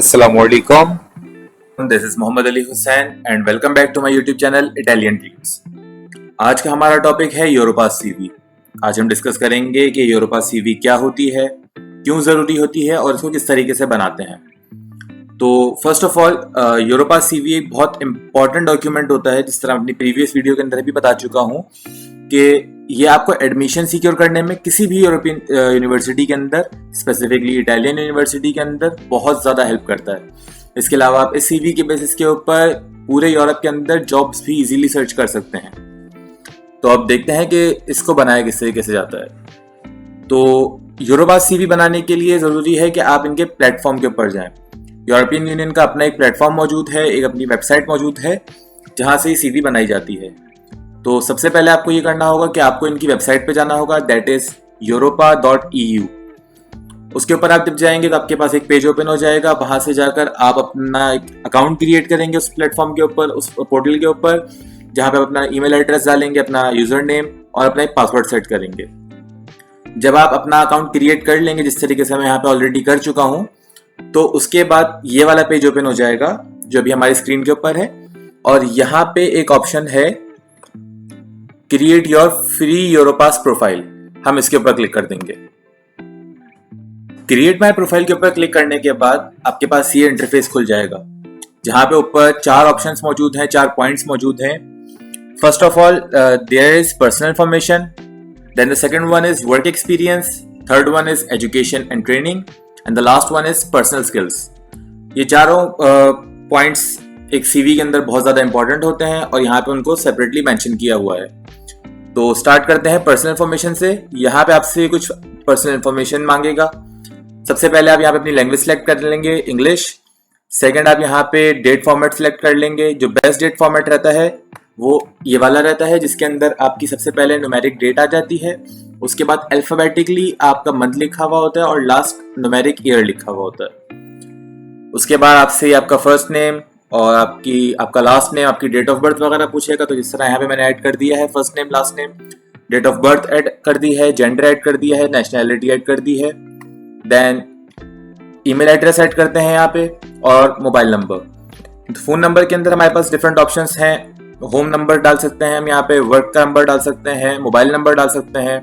Assalamualaikum. This is Mohammad Ali Hussain and welcome back to my YouTube channel Italian dreams. आज का हमारा topic है Europass CV. आज हम डिस्कस करेंगे कि यूरोपास सीवी क्या होती है, क्यों ज़रूरी होती है और इसको किस तरीके से बनाते हैं। तो first of all Europass CV एक बहुत इंपॉर्टेंट डॉक्यूमेंट होता है, जिस तरह अपनी प्रीवियस वीडियो के अंदर भी बता चुका हूँ कि ये आपको एडमिशन सिक्योर करने में किसी भी यूरोपियन यूनिवर्सिटी के अंदर, स्पेसिफिकली इटालियन यूनिवर्सिटी के अंदर बहुत ज़्यादा हेल्प करता है। इसके अलावा आप इस सीवी के बेसिस के ऊपर पूरे यूरोप के अंदर जॉब्स भी इजीली सर्च कर सकते हैं। तो अब देखते हैं कि इसको बनाया किस तरीके से जाता है। तो यूरोपास सीवी बनाने के लिए ज़रूरी है कि आप इनके प्लेटफॉर्म के ऊपर जाएं। यूरोपियन यूनियन का अपना एक प्लेटफॉर्म मौजूद है, एक अपनी वेबसाइट मौजूद है जहाँ से ये सीवी बनाई जाती है। तो सबसे पहले आपको ये करना होगा कि आपको इनकी वेबसाइट पे जाना होगा, दैट इज europa.eu। उसके ऊपर आप जब जाएंगे तो आपके पास एक पेज ओपन हो जाएगा। वहां से जाकर आप अपना एक अकाउंट क्रिएट करेंगे उस प्लेटफॉर्म के ऊपर, उस पोर्टल के ऊपर, जहां पे अपना ईमेल एड्रेस डालेंगे, अपना यूजर नेम और अपना एक पासवर्ड सेट करेंगे। जब आप अपना अकाउंट क्रिएट कर लेंगे, जिस तरीके से मैं यहाँ पे ऑलरेडी कर चुका हूँ, तो उसके बाद ये वाला पेज ओपन हो जाएगा जो अभी हमारी स्क्रीन के ऊपर है। और यहाँ पे एक ऑप्शन है create your free Europass profile, हम इसके ऊपर क्लिक कर देंगे। क्रिएट माय प्रोफाइल के ऊपर क्लिक करने के बाद आपके पास ये इंटरफेस खुल जाएगा, जहां पे ऊपर 4 ऑप्शंस मौजूद हैं, 4 पॉइंट्स मौजूद हैं। First of all there is personal information, then the second one is work experience, third one is education and training and the last one is personal skills. ये चारों पॉइंट्स एक सीवी के अंदर बहुत ज्यादा इंपॉर्टेंट होते हैं और यहाँ पे उनको सेपरेटली मेंशन किया हुआ है। तो स्टार्ट करते हैं पर्सनल इन्फॉर्मेशन से। यहाँ पे आपसे कुछ पर्सनल इन्फॉर्मेशन मांगेगा। सबसे पहले आप यहाँ पे अपनी लैंग्वेज सेलेक्ट कर लेंगे, इंग्लिश। सेकंड, आप यहाँ पे डेट फॉर्मेट सेलेक्ट कर लेंगे। जो बेस्ट डेट फॉर्मेट रहता है वो ये वाला रहता है, जिसके अंदर आपकी सबसे पहले न्यूमेरिक डेट आ जाती है, उसके बाद अल्फाबेटिकली आपका मंथ लिखा हुआ होता है और लास्ट न्यूमेरिक ईयर लिखा हुआ होता है। उसके बाद आपसे आपका फर्स्ट नेम और आपका लास्ट नेम, आपकी डेट ऑफ बर्थ वगैरह पूछेगा। तो जिस तरह यहाँ पे मैंने ऐड कर दिया है first name, last name, date of birth add कर दी है, जेंडर ऐड कर दिया है, नेशनैलिटी ऐड कर दी है। देन ईमेल एड्रेस ऐड करते हैं यहाँ पे और मोबाइल नंबर। फोन नंबर के अंदर हमारे पास डिफरेंट ऑप्शंस हैं। होम नंबर डाल सकते हैं हम यहाँ पे, वर्क का नंबर डाल सकते हैं, मोबाइल नंबर डाल सकते हैं,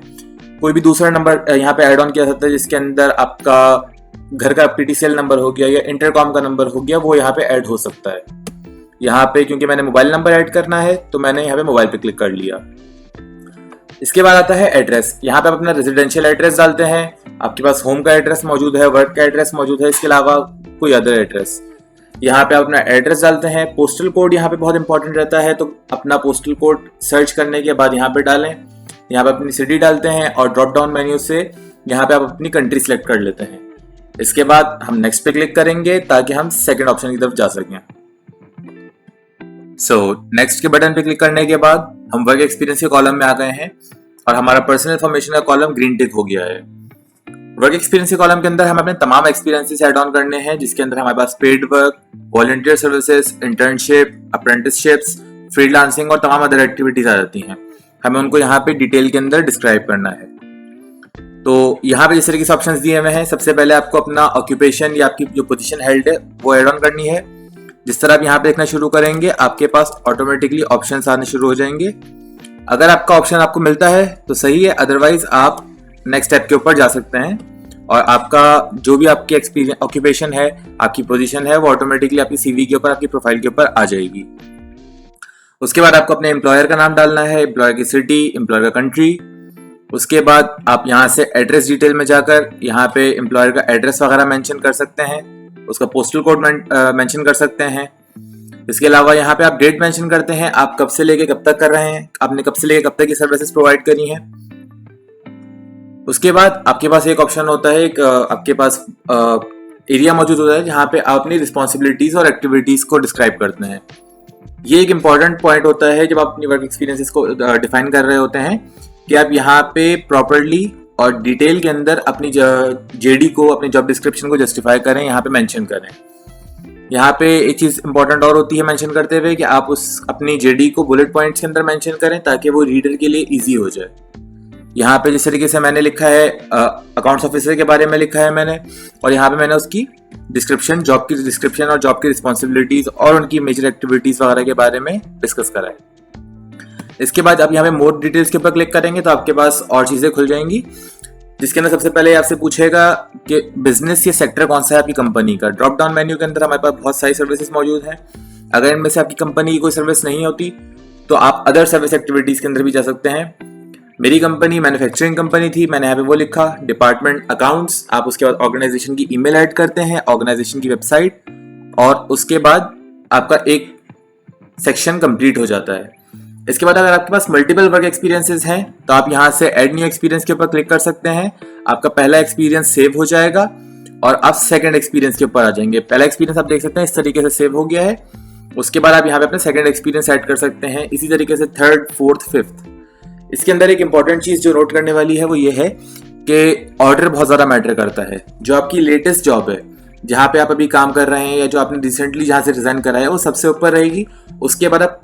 कोई भी दूसरा नंबर यहाँ पे ऐड ऑन किया सकता है, जिसके अंदर आपका घर का पीटीसीएल नंबर हो गया या इंटरकॉम का नंबर हो गया, वो यहाँ पे ऐड हो सकता है। यहाँ पे क्योंकि मैंने मोबाइल नंबर ऐड करना है तो मैंने यहाँ पे मोबाइल पे क्लिक कर लिया। इसके बाद आता है एड्रेस। यहाँ पे आप अपना रेजिडेंशियल एड्रेस डालते हैं। आपके पास होम का एड्रेस मौजूद है, वर्क का एड्रेस मौजूद है, इसके अलावा कोई अदर एड्रेस। यहाँ पे आप अपना एड्रेस डालते हैं। पोस्टल कोड यहाँ पे बहुत इंपॉर्टेंट रहता है, तो अपना पोस्टल कोड सर्च करने के बाद यहाँ पे डालें। यहाँ पे अपनी सिटी डालते हैं और ड्रॉप डाउन मेन्यू से यहाँ पे आप अपनी कंट्री सेलेक्ट कर लेते हैं। इसके बाद हम नेक्स्ट पे क्लिक करेंगे ताकि हम सेकंड ऑप्शन की तरफ जा सकें। सो नेक्स्ट के बटन पे क्लिक करने के बाद हम वर्क एक्सपीरियंस के कॉलम में आ गए हैं और हमारा पर्सनल इंफॉर्मेशन का कॉलम ग्रीन टिक हो गया है। वर्क एक्सपीरियंस के कॉलम के अंदर हम अपने तमाम एक्सपीरियंसेस ऐड ऑन करने हैं, जिसके अंदर हमारे पास paid work, volunteer services, internship, apprenticeships, freelancing और तमाम अदर एक्टिविटीज आ जाती हैं। हमें उनको यहाँ पे डिटेल के अंदर डिस्क्राइब करना है। तो यहाँ पे जिस तरीके से ऑप्शंस दिए हुए हैं, सबसे पहले आपको अपना ऑक्यूपेशन या आपकी जो पोजीशन हेल्ड है वो ऐड ऑन करनी है। जिस तरह आप यहाँ पे देखना शुरू करेंगे, आपके पास ऑटोमेटिकली ऑप्शंस आने शुरू हो जाएंगे। अगर आपका ऑप्शन आपको मिलता है तो सही है, अदरवाइज आप नेक्स्ट स्टेप के ऊपर जा सकते हैं और आपका जो भी आपकी एक्सपीरियंस ऑक्यूपेशन है, आपकी पोजीशन है, वो ऑटोमेटिकली आपकी सीवी के ऊपर, आपकी प्रोफाइल के ऊपर आ जाएगी। उसके बाद आपको अपने एम्प्लॉयर का नाम डालना है, एम्प्लॉयर की सिटी, एम्प्लॉयर का कंट्री। उसके बाद आप यहाँ से एड्रेस डिटेल में जाकर यहाँ पे एम्प्लॉयर का एड्रेस वगैरह मेंशन कर सकते हैं, उसका पोस्टल कोड मेंशन कर सकते हैं। इसके अलावा यहाँ पे आप डेट मेंशन करते हैं, आप कब से लेके कब तक कर रहे हैं, आपने कब से लेके कब तक की सर्विसेज प्रोवाइड करी हैं। उसके बाद आपके पास एक ऑप्शन होता है, एक आपके पास एरिया मौजूद होता है जहाँ पे आप अपनी रिस्पॉन्सिबिलिटीज और एक्टिविटीज को डिस्क्राइब करते हैं। ये एक इंपॉर्टेंट पॉइंट होता है जब आप अपनी वर्क एक्सपीरियंसेस को डिफाइन कर रहे होते हैं कि आप यहाँ पे प्रॉपरली और डिटेल के अंदर अपनी जेडी को, अपनी जॉब डिस्क्रिप्शन को जस्टिफाई करें, यहाँ पे मेंशन करें। यहाँ पे एक चीज इंपॉर्टेंट और होती है मेंशन करते हुए कि आप उस अपनी जेडी को बुलेट पॉइंट्स के अंदर मेंशन करें ताकि वो रीडर के लिए इजी हो जाए। यहाँ पे जिस तरीके से मैंने लिखा है अकाउंट्स ऑफिसर के बारे में लिखा है मैंने, और यहाँ पे मैंने उसकी डिस्क्रिप्शन, जॉब की डिस्क्रिप्शन और जॉब की रिस्पॉन्सिबिलिटीज और उनकी मेजर एक्टिविटीज वगैरह के बारे में डिस्कस करा है। इसके बाद आप यहाँ पे मोर डिटेल्स के ऊपर क्लिक करेंगे तो आपके पास और चीजें खुल जाएंगी, जिसके अंदर सबसे पहले आपसे पूछेगा कि बिजनेस या सेक्टर कौन सा है आपकी कंपनी का। ड्रॉप डाउन मेन्यू के अंदर हमारे पास बहुत सारी सर्विसेज मौजूद हैं। अगर इनमें से आपकी कंपनी की कोई सर्विस नहीं होती तो आप अदर सर्विस एक्टिविटीज के अंदर भी जा सकते हैं। मेरी कंपनी मैन्युफैक्चरिंग कंपनी थी, मैंने यहाँ पे वो लिखा डिपार्टमेंट अकाउंट्स। आप उसके बाद ऑर्गेनाइजेशन की ईमेल ऐड करते हैं, ऑर्गेनाइजेशन की वेबसाइट, और उसके बाद आपका एक सेक्शन कंप्लीट हो जाता है। इसके बाद अगर आपके पास मल्टीपल वर्क एक्सपीरियंसेस हैं तो आप यहाँ से ऐड न्यू एक्सपीरियंस के ऊपर क्लिक कर सकते हैं। आपका पहला एक्सपीरियंस सेव हो जाएगा और आप सेकंड एक्सपीरियंस के ऊपर आ जाएंगे। पहला एक्सपीरियंस आप देख सकते हैं इस तरीके से सेव हो गया है। उसके बाद आप यहाँ पे अपने सेकंड एक्सपीरियंस ऐड कर सकते हैं, इसी तरीके से थर्ड, फोर्थ, फिफ्थ। इसके अंदर एक इंपॉर्टेंट चीज जो नोट करने वाली है वो ये है कि ऑर्डर बहुत ज्यादा मैटर करता है। जो आपकी लेटेस्ट जॉब है, जहाँ पे आप अभी काम कर रहे हैं या जो आपने रिसेंटली जहाँ से रिजाइन करा है, वो सबसे ऊपर रहेगी। उसके बाद आप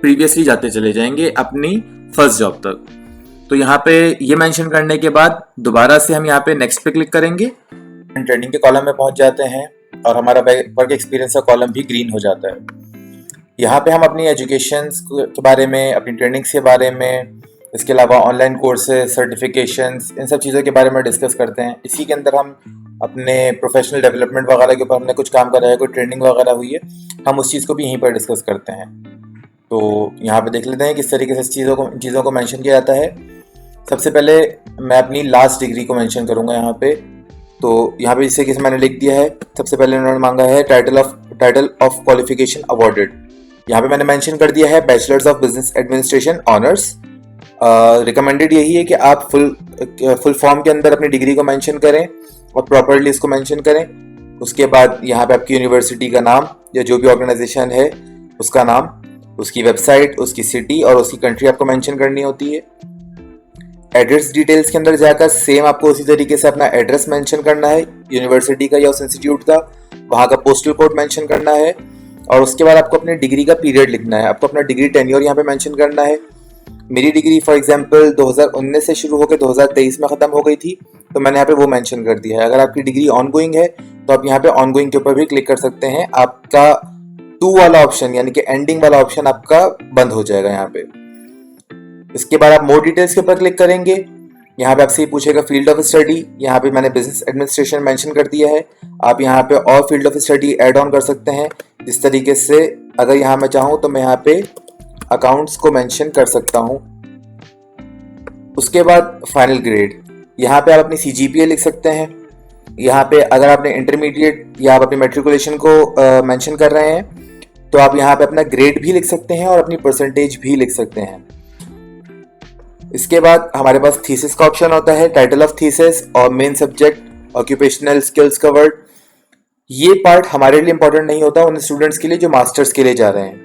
प्रीवियसली जाते चले जाएंगे अपनी फर्स्ट जॉब तक। तो यहाँ पे ये मेंशन करने के बाद दोबारा से हम यहाँ पे नेक्स्ट पे क्लिक करेंगे, ट्रेनिंग के कॉलम में पहुंच जाते हैं और हमारा वर्क एक्सपीरियंस का कॉलम भी ग्रीन हो जाता है। यहाँ पे हम अपनी एजुकेशन के बारे में, अपनी ट्रेनिंग्स के बारे में, इसके अलावा ऑनलाइन कोर्सेज, सर्टिफिकेशंस, इन सब चीज़ों के बारे में डिस्कस करते हैं। इसी के अंदर हम अपने प्रोफेशनल डेवलपमेंट वगैरह के ऊपर हमने कुछ काम करा है, कोई ट्रेनिंग वगैरह हुई है, हम उस चीज़ को भी यहीं पर डिस्कस करते हैं। तो यहाँ पे देख लेते हैं किस तरीके से चीज़ों को मेंशन किया जाता है। सबसे पहले मैं अपनी लास्ट डिग्री को मेंशन करूँगा यहाँ पे। तो यहाँ पे जिससे कि मैंने लिख दिया है, सबसे पहले उन्होंने मांगा है टाइटल ऑफ क्वालिफिकेशन अवॉर्डेड। यहाँ पे मैंने मेंशन कर दिया है bachelors of business administration honours. Recommended यही है कि आप फुल फॉर्म के अंदर अपनी डिग्री को मेंशन करें और प्रॉपरली इसको मेंशन करें। उसके बाद यहाँ पे आपकी यूनिवर्सिटी का नाम या जो भी ऑर्गेनाइजेशन है उसका नाम, उसकी वेबसाइट, उसकी सिटी और उसकी कंट्री आपको मेंशन करनी होती है। एड्रेस डिटेल्स के अंदर जाकर सेम आपको उसी तरीके से अपना एड्रेस मेंशन करना है, यूनिवर्सिटी का या उस इंस्टीट्यूट का, वहाँ का पोस्टल कोड मेंशन करना है। और उसके बाद आपको अपनी डिग्री का पीरियड लिखना है, आपको अपना डिग्री टेन्योर यहाँ पे मेंशन करना है। मेरी डिग्री फॉर एग्जांपल 2019 से शुरू होकर 2023 में ख़त्म हो गई थी, तो मैंने यहाँ पे वो मेंशन कर दिया है। अगर आपकी डिग्री ऑनगोइंग है तो आप यहाँ पे ऑनगोइंग के ऊपर भी क्लिक कर सकते हैं। आपका 2 वाला ऑप्शन यानी कि एंडिंग वाला ऑप्शन आपका बंद हो जाएगा यहाँ पे। इसके बाद आप मोर डिटेल्स के ऊपर क्लिक करेंगे। यहाँ पे आपसे पूछेगा फील्ड ऑफ स्टडी, यहाँ पे मैंने बिजनेस एडमिनिस्ट्रेशन मेंशन कर दिया है। आप यहाँ पे और field of study add on कर सकते हैं। जिस तरीके से अगर यहाँ मैं चाहूँ तो मैं यहाँ पे अकाउंट्स को मेंशन कर सकता हूँ। उसके बाद फाइनल ग्रेड, यहाँ पे आप अपनी CGPA लिख सकते हैं। यहाँ पे अगर आपने इंटरमीडिएट या आप अपनी मेट्रिकुलेशन को मेंशन कर रहे हैं तो आप यहाँ पे अपना ग्रेड भी लिख सकते हैं और अपनी परसेंटेज भी लिख सकते हैं। इसके बाद हमारे पास थीसिस का ऑप्शन होता है, टाइटल ऑफ थीसिस और main subject, occupational skills covered. ये पार्ट हमारे लिए इंपॉर्टेंट नहीं होता उन स्टूडेंट्स के लिए जो मास्टर्स के लिए जा रहे हैं।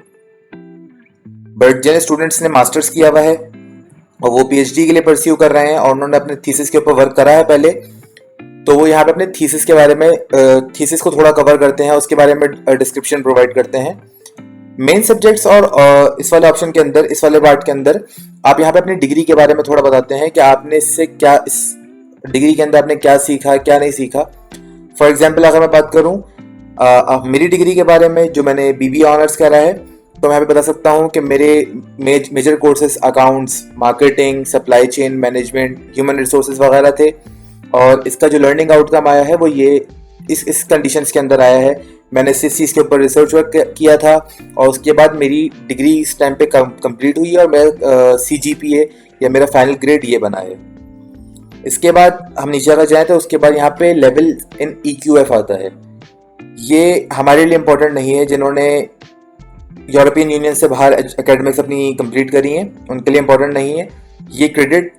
बट जिन स्टूडेंट्स ने मास्टर्स किया हुआ है और वो PhD के लिए परस्यू कर रहे हैं और उन्होंने अपने थीसिस के ऊपर वर्क करा है पहले, तो वो यहाँ पे अपने थीसिस के बारे में थीसिस को थोड़ा कवर करते हैं, उसके बारे में डिस्क्रिप्शन प्रोवाइड करते हैं। मेन सब्जेक्ट्स और इस वाले ऑप्शन के अंदर, इस वाले पार्ट के अंदर आप यहाँ पे अपनी डिग्री के बारे में थोड़ा बताते हैं कि आपने इससे क्या, इस डिग्री के अंदर आपने क्या सीखा, क्या नहीं सीखा। फॉर एग्जाम्पल अगर मैं बात करूँ मेरी डिग्री के बारे में जो मैंने BBA ऑनर्स करा है, तो मैं यहाँ पे बता सकता हूँ कि मेरे major courses accounts, marketing, supply chain management, human resources वगैरह थे। और इसका जो लर्निंग आउटकम आया है वो ये इस कंडीशंस के अंदर आया है। मैंने इस चीज़ के ऊपर रिसर्च वर्क किया था और उसके बाद मेरी डिग्री इस टाइम पे कंप्लीट हुई और मेरा CGPA या मेरा फाइनल ग्रेड ये बना है। इसके बाद हम नीचे अगर जाएँ तो उसके बाद यहाँ पे लेवल इन EQF आता है। ये हमारे लिए इम्पोर्टेंट नहीं है, जिन्होंने यूरोपियन यूनियन से बाहर एकेडमिक्स अपनी कंप्लीट करी हैं उनके लिए इम्पोर्टेंट नहीं है। ये क्रेडिट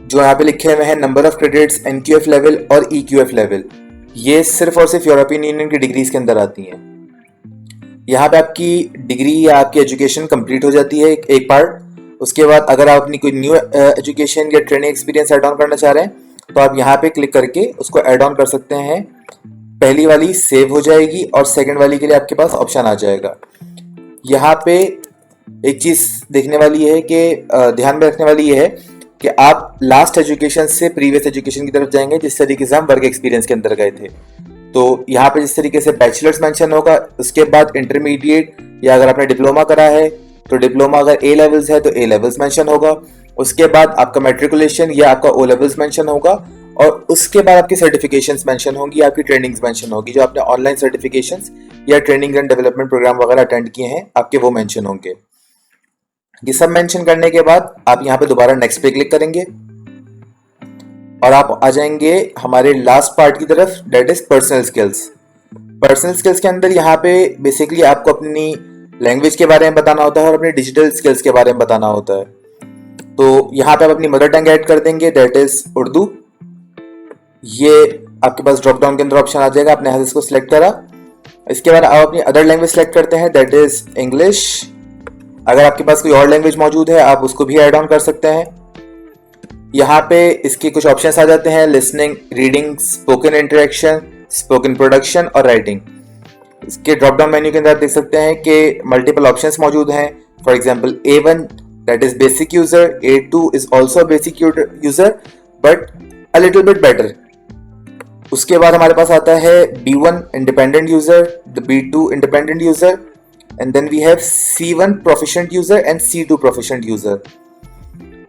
जो यहाँ पे लिखे हुए हैं, number of credits, NQF level और EQF लेवल, ये सिर्फ और सिर्फ यूरोपियन यूनियन की डिग्रीज के अंदर आती हैं। यहाँ पे आपकी डिग्री या आपकी एजुकेशन कंप्लीट हो जाती है एक पार्ट। उसके बाद अगर आप अपनी कोई न्यू एजुकेशन या ट्रेनिंग एक्सपीरियंस ऐड ऑन करना चाह रहे हैं तो आप यहाँ पे क्लिक करके उसको ऐड ऑन कर सकते हैं। पहली वाली सेव हो जाएगी और सेकंड वाली के लिए आपके पास ऑप्शन आ जाएगा। यहाँ पे एक चीज़ देखने वाली है कि ध्यान में रखने वाली ये है कि आप लास्ट एजुकेशन से प्रीवियस एजुकेशन की तरफ जाएंगे जिस तरीके से हम वर्क एक्सपीरियंस के अंदर गए थे। तो यहाँ पे जिस तरीके से बैचलर्स मेंशन होगा, उसके बाद इंटरमीडिएट या अगर आपने डिप्लोमा करा है तो डिप्लोमा, अगर ए लेवल्स है तो ए लेवल्स मेंशन होगा, उसके बाद आपका मैट्रिकुलेशन या आपका ओ लेवल्स मेंशन होगा, और उसके बाद आपकी सर्टिफिकेशंस मेंशन होंगी, आपकी ट्रेनिंग्स मेंशन होगी, जो आपने ऑनलाइन सर्टिफिकेशंस या ट्रेनिंग एंड डेवलपमेंट प्रोग्राम वगैरह अटेंड किए हैं आपके, वो मेंशन होंगे। ये सब मेंशन करने के बाद आप यहाँ पे दोबारा नेक्स्ट पे क्लिक करेंगे और आप आ जाएंगे हमारे लास्ट पार्ट की तरफ, that is personal skills. Personal skills के अंदर यहाँ पे बेसिकली आपको अपनी लैंग्वेज के बारे में बताना होता है और अपनी डिजिटल स्किल्स के बारे में बताना होता है। तो यहाँ पे आप अपनी मदर टंग ऐड कर देंगे, दैट इज उर्दू। ये आपके पास ड्रॉप डाउन के अंदर ऑप्शन आ जाएगा, आपने यहाँ से इसको सिलेक्ट करा। इसके बाद आप अपनी अदर लैंग्वेज सेलेक्ट करते हैं, दैट इज इंग्लिश। अगर आपके पास कोई और लैंग्वेज मौजूद है आप उसको भी ऐड ऑन कर सकते हैं। यहाँ पे इसके कुछ ऑप्शंस आ जाते हैं, listening, reading, spoken interaction, spoken production और राइटिंग। इसके ड्रॉप डाउन मेन्यू के अंदर आप देख सकते हैं कि मल्टीपल ऑप्शंस मौजूद हैं। For example A1 that is basic user, A2 is also basic user but a little bit better. उसके बाद हमारे पास आता है B1 independent user, B2 independent user, and then we have C1 proficient user and C2 proficient user.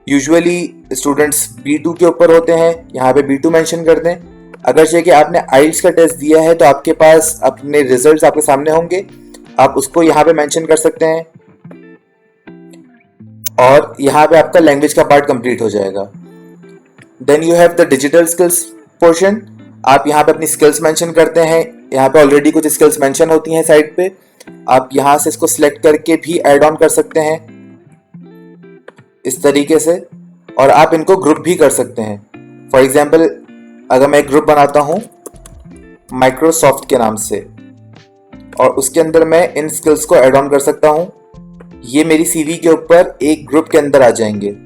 Usually students B2 के ऊपर होते हैं, यहाँ पे B2 मेंशन कर दें। अगर चाहिए कि आपने आइल्स का टेस्ट दिया है तो आपके पास अपने रिजल्ट्स आपके सामने होंगे, आप उसको यहाँ पे मेंशन कर सकते हैं और यहाँ पे आपका लैंग्वेज का पार्ट कंप्लीट हो जाएगा। Then you have the digital skills portion. आप यहाँ पे अपनी स्किल्स मेंशन करते हैं, यहाँ पे ऑलरेडी कुछ स्किल्स मेंशन होती हैं साइड पे, आप यहाँ से इसको सिलेक्ट करके भी ऐड ऑन कर सकते हैं इस तरीके से, और आप इनको ग्रुप भी कर सकते हैं। फॉर एग्जाम्पल अगर मैं एक ग्रुप बनाता हूँ माइक्रोसॉफ्ट के नाम से और उसके अंदर मैं इन स्किल्स को ऐड ऑन कर सकता हूँ, ये मेरी सीवी के ऊपर एक ग्रुप के अंदर आ जाएंगे।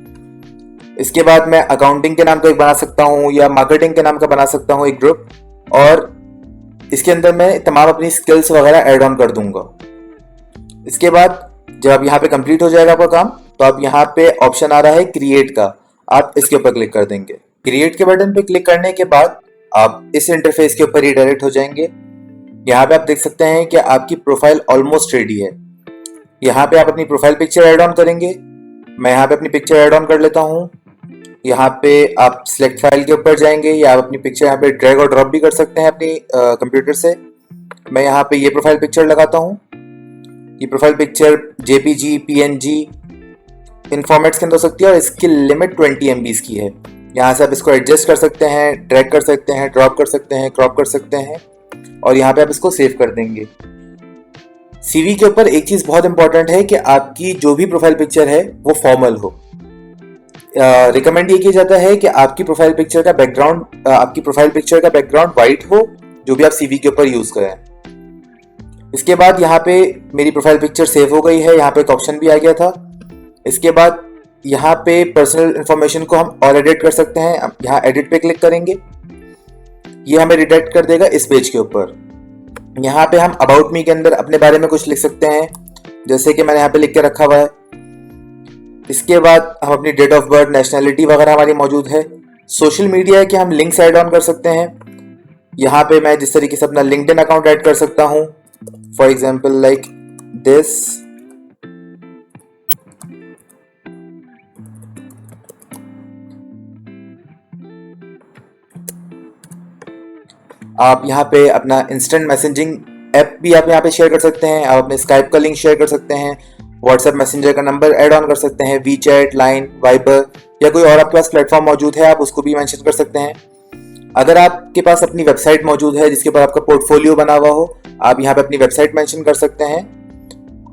इसके बाद मैं अकाउंटिंग के नाम का एक बना सकता हूँ या मार्केटिंग के नाम का बना सकता हूँ एक ग्रुप, और इसके अंदर मैं तमाम अपनी स्किल्स वगैरह ऐड ऑन कर दूंगा। इसके बाद जब आप यहाँ पे कंप्लीट हो जाएगा आपका काम, तो आप यहाँ पे ऑप्शन आ रहा है क्रिएट का, आप इसके ऊपर क्लिक कर देंगे। क्रिएट के बटन पे क्लिक करने के बाद आप इस इंटरफेस के ऊपर रिडायरेक्ट हो जाएंगे। यहाँ पे आप देख सकते हैं कि आपकी प्रोफाइल ऑलमोस्ट रेडी है। यहाँ पे आप अपनी प्रोफाइल पिक्चर ऐड ऑन करेंगे। मैं यहाँ पे अपनी पिक्चर ऐड ऑन कर लेता हूँ। यहाँ पे आप सिलेक्ट फाइल के ऊपर जाएंगे या आप अपनी पिक्चर यहाँ पे ड्रैग और ड्रॉप भी कर सकते हैं अपनी कंप्यूटर से। मैं यहाँ पे ये प्रोफाइल पिक्चर लगाता हूँ। ये प्रोफाइल पिक्चर JPG, PNG इन फॉर्मेट्स के अंदर हो सकती है और इसकी लिमिट 20 MB की है। यहाँ से आप इसको एडजस्ट कर सकते हैं, ड्रैग कर सकते हैं, ड्रॉप कर सकते हैं, क्रॉप कर सकते हैं, और यहाँ पे आप इसको सेव कर देंगे। सीवी के ऊपर एक चीज बहुत इंपॉर्टेंट है कि आपकी जो भी प्रोफाइल पिक्चर है वो फॉर्मल हो। रिकमेंड ये किया जाता है कि आपकी प्रोफाइल पिक्चर का बैकग्राउंड व्हाइट हो, जो भी आप सीवी के ऊपर यूज करें। इसके बाद यहाँ पे मेरी प्रोफाइल पिक्चर सेव हो गई है, यहाँ पे एक ऑप्शन भी आ गया था। इसके बाद यहाँ पे पर्सनल इंफॉर्मेशन को हम और एडिट कर सकते हैं। यहाँ एडिट पे क्लिक करेंगे, ये हमें रिडायरेक्ट कर देगा इस पेज के ऊपर। यहाँ पे हम अबाउट मी के अंदर अपने बारे में कुछ लिख सकते हैं, जैसे कि मैंने यहाँ पे लिख के रखा हुआ है। इसके बाद हम अपनी डेट ऑफ बर्थ, नेशनैलिटी वगैरह हमारी मौजूद है। सोशल मीडिया है कि हम लिंक्स ऐड ऑन कर सकते हैं। यहाँ पे मैं जिस तरीके से अपना लिंक्डइन अकाउंट ऐड कर सकता हूँ, फॉर एग्जाम्पल लाइक दिस। आप यहाँ पे अपना इंस्टेंट मैसेजिंग ऐप भी आप यहाँ पे शेयर कर सकते हैं। आप अपने स्काइप का लिंक शेयर कर सकते हैं, व्हाट्सएप मैसेंजर का नंबर ऐड ऑन कर सकते हैं, वीचैट, लाइन, वाइबर या कोई और आपके पास प्लेटफॉर्म मौजूद है आप उसको भी मेंशन कर सकते हैं। अगर आपके पास अपनी वेबसाइट मौजूद है जिसके ऊपर आपका पोर्टफोलियो बना हुआ हो, आप यहाँ पे अपनी वेबसाइट मेंशन कर सकते हैं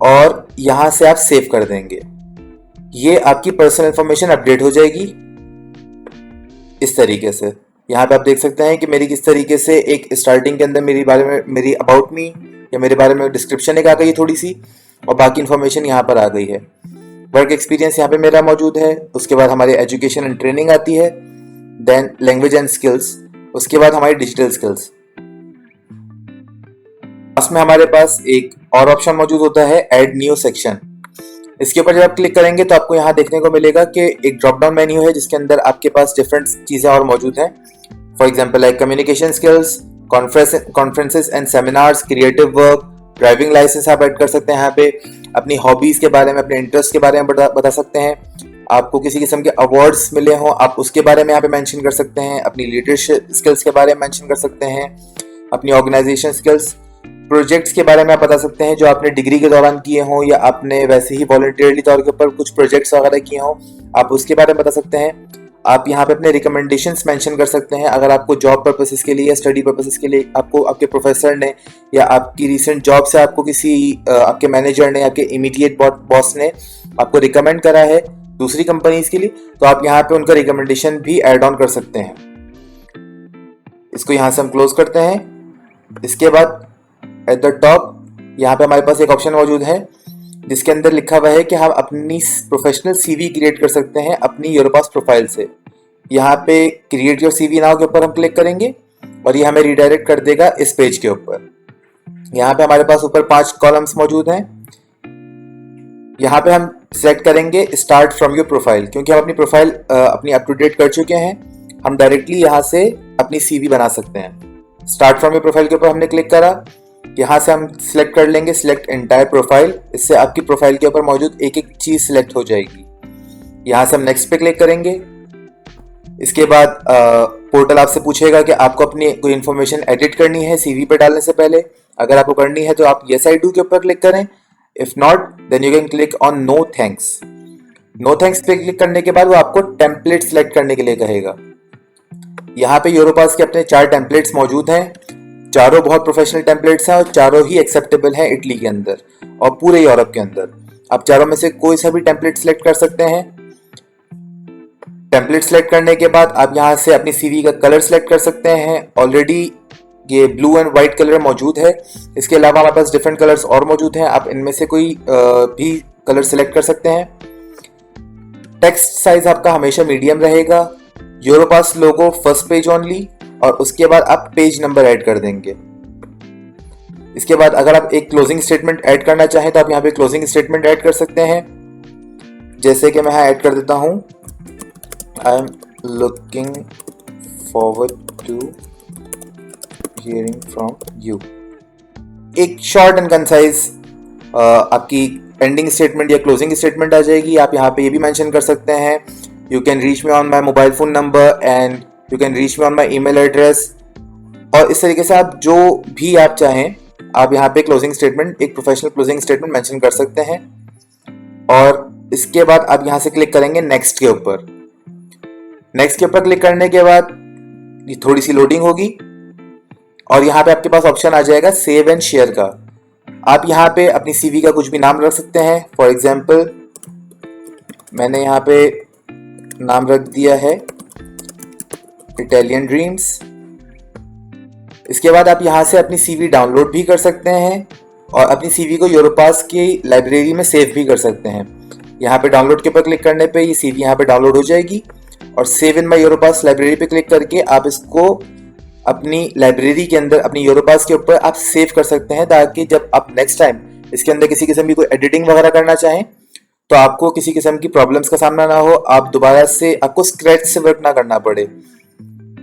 और यहाँ से आप सेव कर देंगे। ये आपकी पर्सनल इंफॉर्मेशन अपडेट हो जाएगी इस तरीके से। यहाँ पे आप देख सकते हैं कि मेरी किस तरीके से एक स्टार्टिंग के अंदर मेरी अबाउट मी या मेरे बारे में डिस्क्रिप्शन एक आ गई थोड़ी सी, और बाकी इन्फॉर्मेशन यहाँ पर आ गई है। वर्क एक्सपीरियंस यहाँ पे मेरा मौजूद है। उसके बाद हमारी एजुकेशन एंड ट्रेनिंग आती है, देन लैंग्वेज एंड स्किल्स, उसके बाद हमारी डिजिटल स्किल्स। लास्ट में हमारे पास एक और ऑप्शन मौजूद होता है, ऐड न्यू सेक्शन। इसके ऊपर जब आप क्लिक करेंगे तो आपको यहाँ देखने को मिलेगा कि एक ड्रॉप डाउन मेन्यू है जिसके अंदर आपके पास डिफरेंट चीजें और मौजूद हैं। For example like communication skills, conferences and seminars, creative work, driving licence आप ऐड कर सकते हैं यहाँ पे, अपनी हॉबीज़ के बारे में, अपने इंटरेस्ट के बारे में बता सकते हैं, आपको किसी किस्म के अवार्ड्स मिले हों आप उसके बारे में यहाँ पे मेंशन कर सकते हैं, अपनी लीडरशिप स्किल्स के बारे में मेंशन कर सकते हैं, अपनी ऑर्गेनाइजेशन स्किल्स, प्रोजेक्ट्स के बारे में आप बता सकते हैं जो आपने डिग्री के दौरान किए हों या आपने वैसे ही वॉलंटियरली तौर के ऊपर कुछ प्रोजेक्ट्स वगैरह किए हों, आप उसके बारे में बता सकते हैं। आप यहाँ पे अपने रिकमेंडेशंस मेंशन कर सकते हैं, अगर आपको जॉब पर्पसेस के लिए या स्टडी पर्पसेस के लिए आपको आपके प्रोफेसर ने या आपकी रिसेंट जॉब से आपको किसी आपके मैनेजर ने, आपके इमीडिएट बॉस ने आपको रिकमेंड करा है दूसरी कंपनीज के लिए, तो आप यहाँ पे उनका रिकमेंडेशन भी ऐड ऑन कर सकते हैं। इसको यहाँ से हम क्लोज करते हैं। इसके बाद एट द टॉप यहाँ पे हमारे पास एक ऑप्शन मौजूद है जिसके अंदर लिखा हुआ है कि हम अपनी प्रोफेशनल सीवी क्रिएट कर सकते हैं अपनी यूरोपास प्रोफाइल से। यहाँ पे क्रिएट योर सीवी नाउ के ऊपर हम क्लिक करेंगे और ये हमें रिडायरेक्ट कर देगा इस पेज के ऊपर। यहाँ पे हमारे पास ऊपर 5 कॉलम्स मौजूद हैं। यहाँ पे हम सेलेक्ट करेंगे स्टार्ट फ्रॉम योर प्रोफाइल, क्योंकि हम अपनी प्रोफाइल अपनी अप टू डेट कर चुके हैं, हम डायरेक्टली यहाँ से अपनी सीवी बना सकते हैं। स्टार्ट फ्रॉम योर प्रोफाइल के ऊपर हमने क्लिक करा, यहाँ से हम सिलेक्ट कर लेंगे सिलेक्ट एंटायर प्रोफाइल। इससे आपकी प्रोफाइल के ऊपर मौजूद एक एक चीज सिलेक्ट हो जाएगी। यहाँ से हम नेक्स्ट पे क्लिक करेंगे। इसके बाद पोर्टल आपसे पूछेगा कि आपको अपनी कोई इन्फॉर्मेशन एडिट करनी है सीवी पे डालने से पहले। अगर आपको करनी है तो आप यस आई डू के ऊपर क्लिक करें, if not then you can click on no thanks. No thanks पे क्लिक करने के बाद वो आपको टेम्पलेट सिलेक्ट करने के लिए कहेगा। यहाँ पे यूरोपास के अपने 4 टेम्पलेट्स मौजूद हैं, चारों बहुत प्रोफेशनल टेम्पलेट्स हैं और चारों ही एक्सेप्टेबल हैं इटली के अंदर और पूरे यूरोप के अंदर। आप चारों में से कोई सा भी टेम्पलेट सिलेक्ट कर सकते हैं। टेम्पलेट सिलेक्ट करने के बाद आप यहाँ से अपनी सीवी का कलर सिलेक्ट कर सकते हैं। ऑलरेडी ये ब्लू एंड व्हाइट कलर मौजूद है, इसके अलावा हमारे पास डिफरेंट कलर्स और मौजूद हैं, आप इनमें से कोई भी कलर सिलेक्ट कर सकते हैं। टेक्स्ट साइज आपका हमेशा मीडियम रहेगा। यूरोपास लोगो फर्स्ट पेज ओनली, और उसके बाद आप पेज नंबर ऐड कर देंगे। इसके बाद अगर आप एक क्लोजिंग स्टेटमेंट ऐड करना चाहें तो आप यहाँ पे क्लोजिंग स्टेटमेंट ऐड कर सकते हैं, जैसे कि मैं यहाँ ऐड कर देता हूँ, I am looking forward to hearing from you. एक शॉर्ट एंड कंसाइज आपकी एंडिंग स्टेटमेंट या क्लोजिंग स्टेटमेंट आ जाएगी। आप यहाँ पे ये भी मेंशन कर सकते हैं, you can reach me on my mobile phone number and you can reach me on my email address. और इस तरीके से आप जो भी आप चाहें आप यहाँ पे क्लोजिंग स्टेटमेंट, एक प्रोफेशनल क्लोजिंग स्टेटमेंट मेंशन कर सकते हैं। और इसके बाद आप यहाँ से क्लिक करेंगे नेक्स्ट के ऊपर। नेक्स्ट के ऊपर क्लिक करने के बाद ये थोड़ी सी लोडिंग होगी और यहाँ पे आपके पास ऑप्शन आ जाएगा सेव एंड शेयर का। आप यहाँ पे अपनी सीवी का कुछ भी नाम रख सकते हैं। फॉर एग्जाम्पल मैंने यहाँ पे नाम रख दिया है इटालियन ड्रीम्स। इसके बाद आप यहाँ से अपनी सीवी डाउनलोड भी कर सकते हैं और अपनी सीवी को यूरोपास की लाइब्रेरी में सेव भी कर सकते हैं। यहाँ पे डाउनलोड के ऊपर क्लिक करने पे ये सीवी यहाँ पे डाउनलोड हो जाएगी और save in my Europass library पे क्लिक करके आप इसको अपनी लाइब्रेरी के अंदर अपनी यूरोपास के ऊपर आप सेव कर सकते हैं, ताकि जब आप नेक्स्ट टाइम इसके अंदर किसी किस्म की कोई एडिटिंग वगैरह करना चाहें तो आपको किसी किस्म की प्रॉब्लम्स का सामना ना हो, आप दोबारा से आपको स्क्रैच से वर्क ना करना पड़े।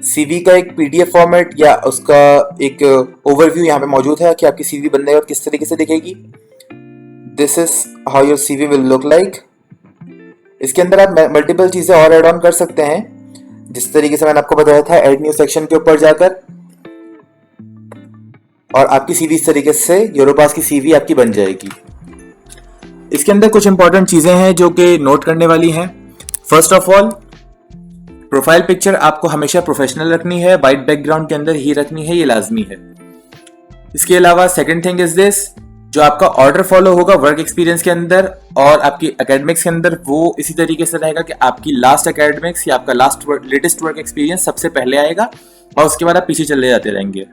सीवी का एक पीडीएफ फॉर्मेट या उसका एक ओवरव्यू यहाँ पे मौजूद है कि आपकी सीवी बनने और किस तरीके से दिखेगी। This is how your CV will look like. इसके अंदर आप मल्टीपल चीजें और ऐड ऑन कर सकते हैं, जिस तरीके से मैंने आपको बताया था ऐड न्यू सेक्शन के ऊपर जाकर, और आपकी सीवी इस तरीके से यूरोपास की सीवी आपकी बन जाएगी। इसके अंदर कुछ इंपॉर्टेंट चीजें हैं जो कि नोट करने वाली हैं। First of all, profile picture आपको हमेशा प्रोफेशनल रखनी है, वाइट बैकग्राउंड के अंदर ही रखनी है, ये लाजमी है। इसके अलावा सेकंड थिंग इज दिस, जो आपका ऑर्डर फॉलो होगा वर्क एक्सपीरियंस के अंदर और आपकी एकेडमिक्स के अंदर, वो इसी तरीके से रहेगा कि आपकी लास्ट एकेडमिक्स या आपका लेटेस्ट वर्क एक्सपीरियंस सबसे पहले आएगा और उसके बाद आप पीछे चले जाते रहेंगे।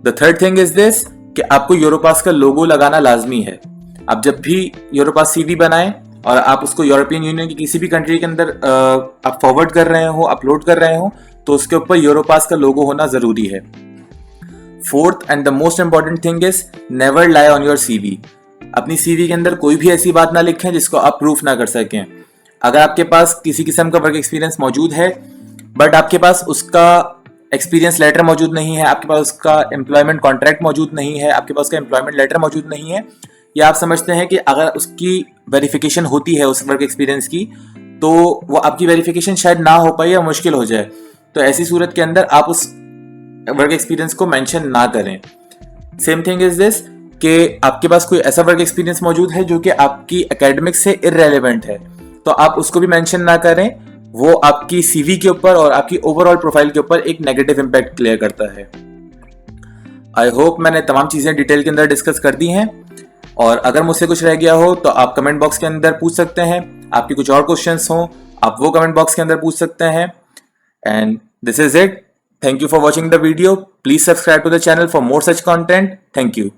The third thing is this कि आपको यूरोपास का लोगो लगाना लाजमी है। आप जब भी यूरोपास सीवी बनाएं और आप उसको यूरोपियन यूनियन की किसी भी कंट्री के अंदर आप फॉरवर्ड कर रहे हो, अपलोड कर रहे हो, तो उसके ऊपर यूरोपास का लोगो होना जरूरी है। Fourth and the most important thing is never lie on your CV. अपनी सीवी के अंदर कोई भी ऐसी बात ना लिखें जिसको आप प्रूफ ना कर सकें। अगर आपके पास किसी किस्म का वर्क एक्सपीरियंस मौजूद है बट आपके पास उसका एक्सपीरियंस लेटर मौजूद नहीं है, आपके पास उसका एम्प्लॉयमेंट कॉन्ट्रैक्ट मौजूद नहीं है, आपके पास उसका एम्प्लॉयमेंट लेटर मौजूद नहीं है, या आप समझते हैं कि अगर उसकी वेरिफिकेशन होती है उस वर्क एक्सपीरियंस की तो वो आपकी वेरिफिकेशन शायद ना हो पाए या मुश्किल हो जाए, तो ऐसी सूरत के अंदर आप उस वर्क एक्सपीरियंस को मेंशन ना करें। सेम थिंग इज दिस कि आपके पास कोई ऐसा वर्क एक्सपीरियंस मौजूद है जो कि आपकी एकेडमिक्स से इररेलेवेंट है, तो आप उसको भी मेंशन ना करें। वो आपकी सीवी के ऊपर और आपकी ओवरऑल प्रोफाइल के ऊपर एक नेगेटिव इंपैक्ट क्लियर करता है। आई होप मैंने तमाम चीजें डिटेल के अंदर डिस्कस कर दी हैं, और अगर मुझसे कुछ रह गया हो तो आप कमेंट बॉक्स के अंदर पूछ सकते हैं। आपकी कुछ और क्वेश्चंस हो आप वो कमेंट बॉक्स के अंदर पूछ सकते हैं। And this is it. Thank you for watching the video. Please subscribe to the channel for more such content. Thank you.